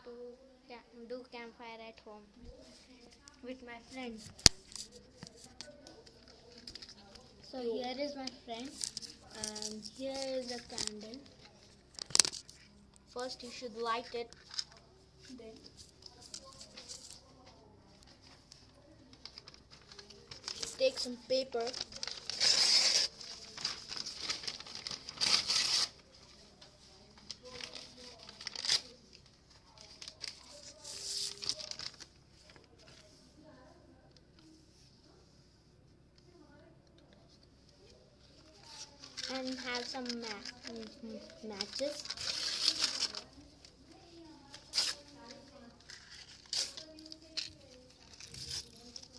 to do campfire at home with my friends. So here is my friend and here is a candle. First you should light it. Then Take some paper. and have some matches.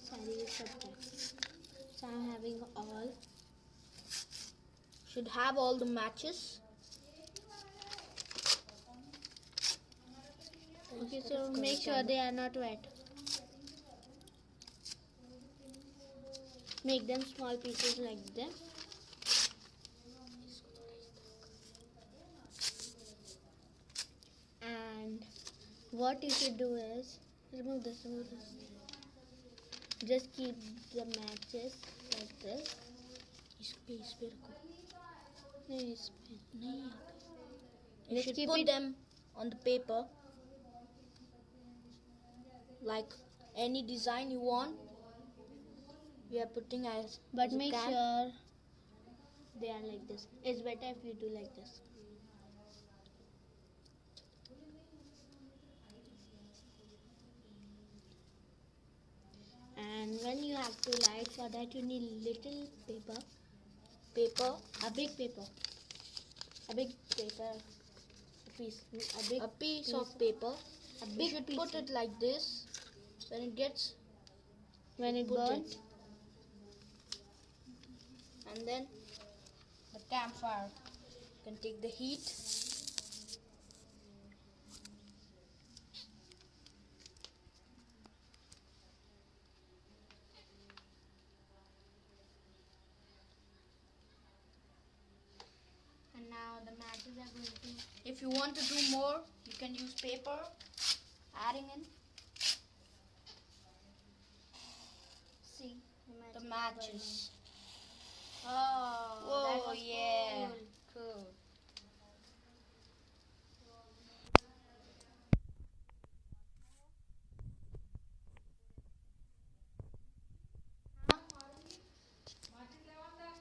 Sorry, so I'm having all. Should have all the matches. Okay, so make sure they are not wet. Make them small pieces like them. And what you should do is remove this. Just keep the matches like this. You should put them on the paper, like any design you want. We are putting as But as a make camp. sure they are like this. It's better if you do like this. And when you have to light, for that you need little paper, a big paper, a piece of paper. a You big should piece put it like this. When it gets, when it put burns. it. And then the campfire can take the heat. And now the matches are going to. If you want to do more, you can use paper, adding in See the matches. Oh, that Whoa, was